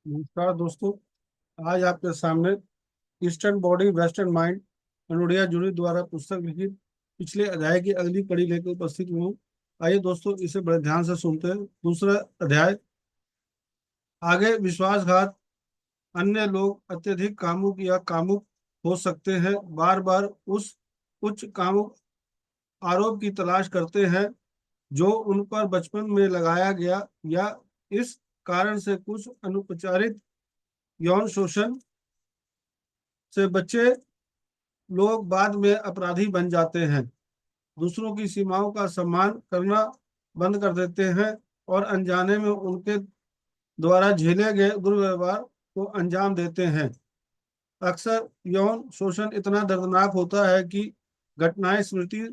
नमस्कार दोस्तों। आज आपके सामने eastern body western mind Anodea Judith द्वारा पुस्तक लिखित पिछले अध्याय की अगली कड़ी लेकर उपस्थित हुआ हूँ। आइए दोस्तों, इसे बड़े ध्यान से सुनते हैं। दूसरा अध्याय, आगे विश्वासघात। अन्य लोग अत्यधिक कामुक या कामुक हो सकते हैं, बार बार उस उच्च कामुक आरोप की तलाश करते हैं जो उन पर बचपन में लगाया गया, या इस कारण से कुछ अनुपचारित यौन शोषण से बच्चे लोग बाद में अपराधी बन जाते हैं, दूसरों की सीमाओं का सम्मान करना बंद कर देते हैं और अनजाने में उनके द्वारा झेले गए दुर्व्यवहार को अंजाम देते हैं। अक्सर यौन शोषण इतना दर्दनाक होता है कि घटनाएं स्मृति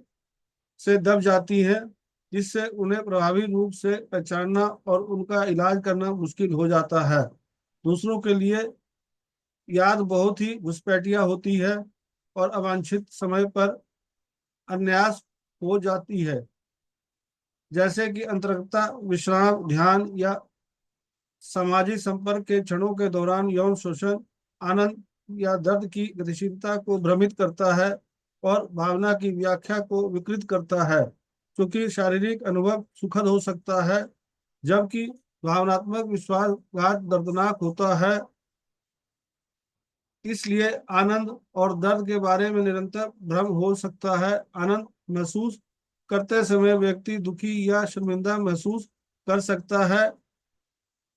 से दब जाती हैं, जिससे उन्हें प्रभावी रूप से पहचानना और उनका इलाज करना मुश्किल हो जाता है। दूसरों के लिए याद बहुत ही घुसपैठिया होती है और अवांछित समय पर अन्यास हो जाती है, जैसे कि अंतरंगता, विश्राम, ध्यान या सामाजिक संपर्क के क्षणों के दौरान। यौन शोषण आनंद या दर्द की गतिशीलता को भ्रमित करता है और भावना की व्याख्या को विकृत करता है। क्योंकि शारीरिक अनुभव सुखद हो सकता है, जबकि भावनात्मक विश्वासघात दर्दनाक होता है। इसलिए आनंद और दर्द के बारे में निरंतर भ्रम हो सकता है। आनंद महसूस करते समय व्यक्ति दुखी या शर्मिंदा महसूस कर सकता है,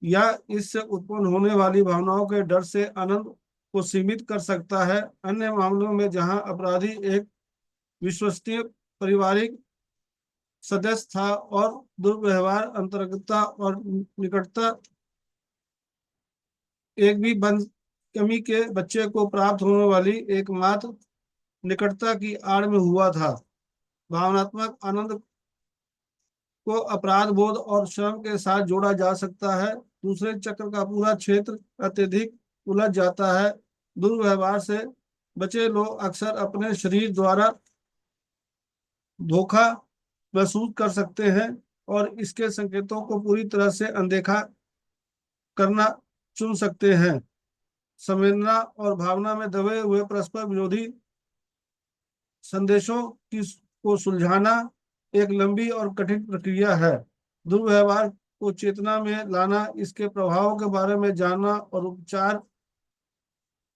या इससे उत्पन्न होने वाली भावनाओं के डर से आनंद को सीमित कर सकता है। अन्य मामलों में, जहां अपराधी एक विश्वसनीय पारिवारिक सदस्य था और दुर्व्यवहार, अंतरंगता और निकटता एक भी बंद कमी के बच्चे को प्राप्त होने वाली एकमात्र निकटता की आड़ में हुआ था, भावनात्मक आनंद को अपराध बोध और श्रम के साथ जोड़ा जा सकता है। दूसरे चक्र का पूरा क्षेत्र अत्यधिक उलझ जाता है। दुर्व्यवहार से बचे लोग अक्सर अपने शरीर द्वारा धोखा महसूस कर सकते हैं और इसके संकेतों को पूरी तरह से अनदेखा करना चुन सकते हैं। संवेदना और भावना में दबे हुए परस्पर विरोधी संदेशों की को सुलझाना एक लंबी और कठिन प्रक्रिया है। दुर्व्यवहार को चेतना में लाना, इसके प्रभावों के बारे में जानना और उपचार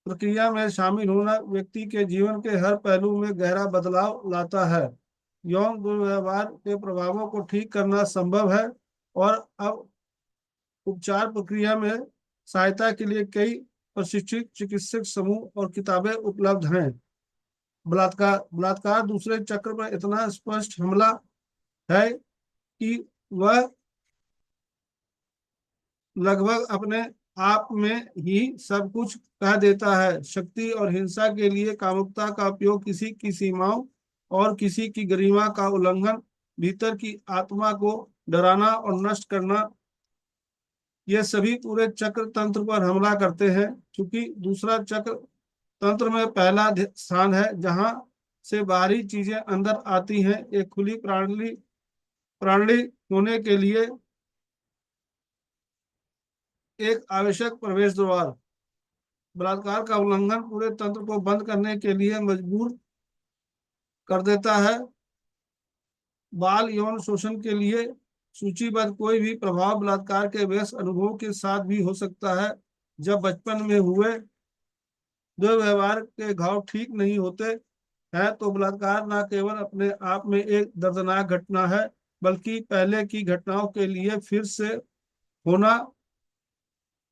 प्रक्रिया में शामिल होना व्यक्ति के जीवन के हर पहलू में गहरा बदलाव लाता है। यौन दुर्व्यवहार के प्रभावों को ठीक करना संभव है, और अब उपचार प्रक्रिया में सहायता के लिए कई प्रशिक्षित चिकित्सक समूह और किताबें उपलब्ध हैं। बलात्कार बलात्कार दूसरे चक्र पर इतना स्पष्ट हमला है कि वह लगभग अपने आप में ही सब कुछ कह देता है। शक्ति और हिंसा के लिए कामुकता का उपयोग, किसी की सीमाओं और किसी की गरिमा का उल्लंघन, भीतर की आत्मा को डराना और नष्ट करना, ये सभी पूरे चक्र तंत्र पर हमला करते हैं। क्योंकि दूसरा चक्र तंत्र में पहला स्थान है जहां से बाहरी चीजें अंदर आती हैं, एक खुली प्रणाली प्रणाली होने के लिए एक आवश्यक प्रवेश द्वार। बलात्कार का उल्लंघन पूरे तंत्र को बंद करने के लिए मजबूर कर देता है। बाल यौन शोषण के लिए सूचीबद्ध कोई भी प्रभाव बलात्कार के व्यस्त अनुभवों के साथ भी हो सकता है। जब बचपन में हुए दुर्व्यवहार के घाव ठीक नहीं होते हैं, तो बलात्कार न केवल अपने आप में एक दर्दनाक घटना है, बल्कि पहले की घटनाओं के लिए फिर से होना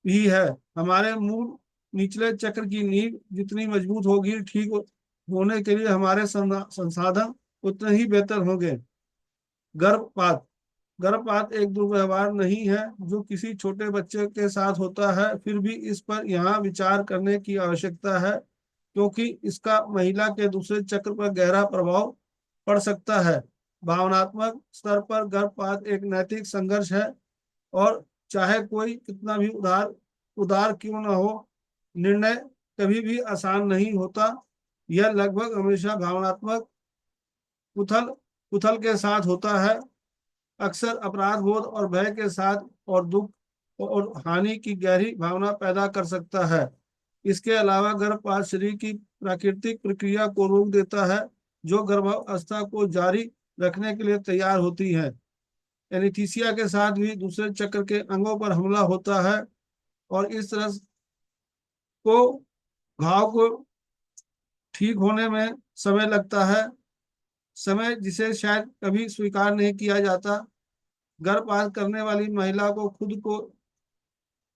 भी है। हमारे मूल निचले चक्र की नींव जितनी मजबूत होगी, ठीक होने के लिए हमारे संसाधन उतने ही बेहतर होंगे। गर्भपात गर्भपात एक दुर्व्यवहार नहीं है जो किसी छोटे बच्चे के साथ होता है, फिर भी इस पर यहाँ विचार करने की आवश्यकता है, क्योंकि इसका महिला के दूसरे चक्र पर गहरा प्रभाव पड़ सकता है। भावनात्मक स्तर पर गर्भपात एक नैतिक संघर्ष है, और चाहे कोई कितना भी उदार उदार क्यों न हो, निर्णय कभी भी आसान नहीं होता। यह लगभग हमेशा भावनात्मक उथल पुथल के साथ होता है, अक्सर अपराध बोध और भय के साथ, और दुख और हानि की गहरी भावना पैदा कर सकता है। इसके अलावा गर्भपात शरीर की प्राकृतिक प्रक्रिया को रोक देता है, जो गर्भावस्था को जारी रखने के लिए तैयार होती है। एनीस्थीसिया के साथ भी दूसरे चक्र के अंगों पर हमला होता है और इस तरह को घाव को ठीक होने में समय लगता है, समय जिसे शायद कभी स्वीकार नहीं किया जाता। गर्भपात करने वाली महिला को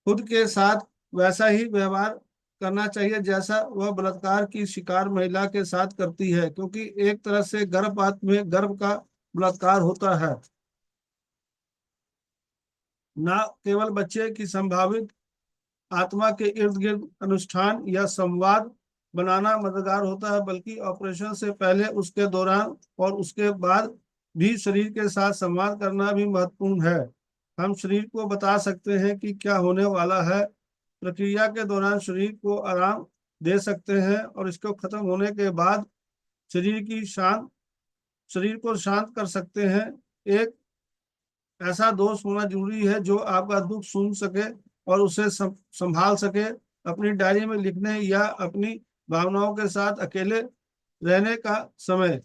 खुद के साथ वैसा ही व्यवहार करना चाहिए जैसा वह बलात्कार की शिकार महिला के साथ करती है, क्योंकि एक तरह से गर्भपात में गर्भ का बलात्कार होता है। न केवल बच्चे की संभावित आत्मा के इर्द गिर्द अनुष्ठान या संवाद बनाना मददगार होता है, बल्कि ऑपरेशन से पहले, उसके दौरान और उसके बाद भी शरीर के साथ संवाद करना भी महत्वपूर्ण है। हम शरीर को बता सकते हैं कि क्या होने वाला है, प्रक्रिया के दौरान शरीर को आराम दे सकते हैं और इसको खत्म होने के बाद शरीर को शांत कर सकते हैं। एक ऐसा दोस्त होना जरूरी है जो आपका दुख सुन सके और उसे संभाल सके। अपनी डायरी में लिखने या अपनी भावनाओं के साथ अकेले रहने का समय।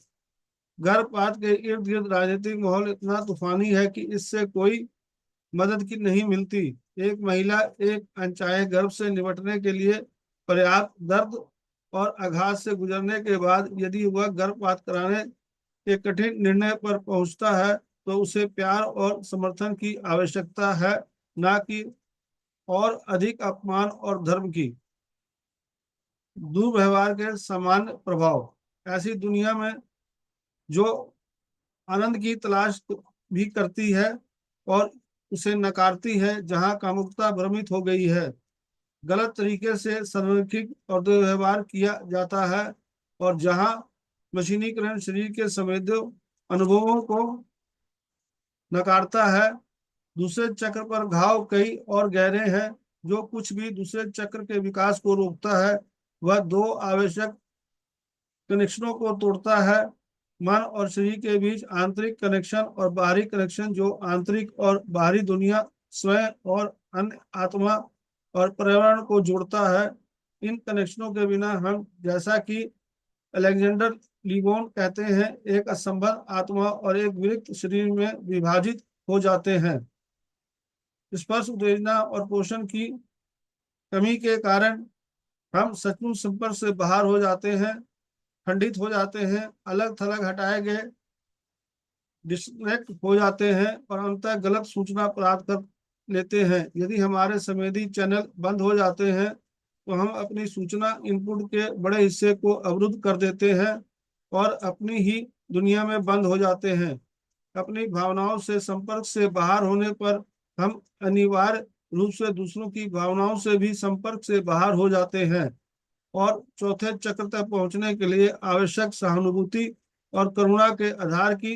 गर्भपात के इर्द गिर्द राजनीतिक माहौल इतना तूफानी है कि इससे कोई मदद की नहीं मिलती। एक महिला एक अनचाहे गर्भ से निपटने के लिए पर्याप्त दर्द और आघात से गुजरने के बाद यदि वह गर्भपात कराने के कठिन निर्णय पर पहुंचता है, तो उसे प्यार और समर्थन की आवश्यकता है, ना कि और अधिक अपमान और धर्म की। दुर्व्यवहार के सामान्य प्रभाव। ऐसी दुनिया में जो आनंद की तलाश भी करती है और उसे नकारती है, जहां कामुकता भ्रमित हो गई है, गलत तरीके से संरक्षित और दुर्व्यवहार किया जाता है, और जहां मशीनीकरण शरीर के संवेदों अनुभवों को नकारता है। दूसरे चक्र पर घाव कई और गहरे हैं। जो कुछ भी दूसरे चक्र के विकास को रोकता है, वह दो आवश्यक कनेक्शनों को तोड़ता है, मन और शरीर के बीच आंतरिक कनेक्शन और बाहरी कनेक्शन, जो आंतरिक और बाहरी दुनिया, स्वयं और अन्य आत्मा और पर्यावरण को जोड़ता है। इन कनेक्शनों के बिना हम, जैसा कि अलेक्जेंडर लिबोन कहते हैं, एक असंबद्ध आत्मा और एक विरक्त शरीर में विभाजित हो जाते हैं। स्पर्श, उत्तेजना और पोषण की कमी के कारण हम सचमुच संपर्क से बाहर हो जाते हैं, खंडित हो जाते हैं, अलग थलग हटाए गए, डिस्कनेक्ट हो जाते हैं और अंततः गलत सूचना प्राप्त कर लेते हैं। यदि हमारे संवेदी चैनल बंद हो जाते हैं, तो हम अपनी सूचना इनपुट के बड़े हिस्से को अवरुद्ध कर देते हैं और अपनी ही दुनिया में बंद हो जाते हैं। अपनी भावनाओं से संपर्क से बाहर होने पर हम अनिवार्य रूप से दूसरों की भावनाओं से भी संपर्क से बाहर हो जाते हैं, और चौथे चक्र तक पहुंचने के लिए आवश्यक सहानुभूति और करुणा के आधार की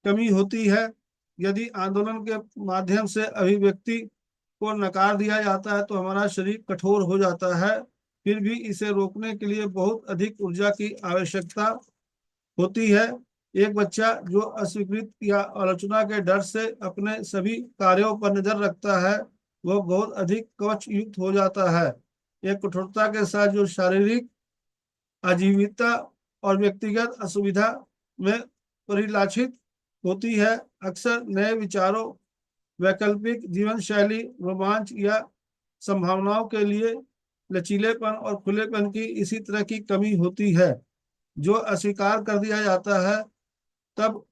कमी होती है। यदि आंदोलन के माध्यम से अभिव्यक्ति को नकार दिया जाता है, तो हमारा शरीर कठोर हो जाता है। फिर भी इसे रोकने के लिए बहुत अधिक ऊर्जा की आवश्यकता होती है। एक बच्चा जो अस्वीकृत या आलोचना के डर से अपने सभी कार्यों पर नजर रखता है, वह बहुत अधिक कवच युक्त हो जाता है। एक कठोरता के साथ जो शारीरिक आजीविका और व्यक्तिगत असुविधा में परिलक्षित होती है, अक्सर नए विचारों, वैकल्पिक जीवन शैली, रोमांच या संभावनाओं के लिए लचीलेपन और खुलेपन की इसी तरह की कमी होती है, जो अस्वीकार कर दिया जाता है, तब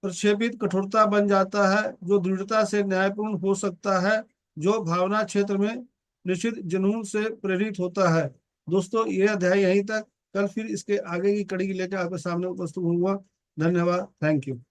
प्रक्षेपित कठोरता बन जाता है, जो दृढ़ता से न्यायपूर्ण हो सकता है, जो भावना क्षेत्र में निश्चित जुनून से प्रेरित होता है। दोस्तों, ये अध्याय यहीं तक। कल फिर इसके आगे की कड़ी लेकर आपके सामने उपस्थित होऊंगा। धन्यवाद। Thank you.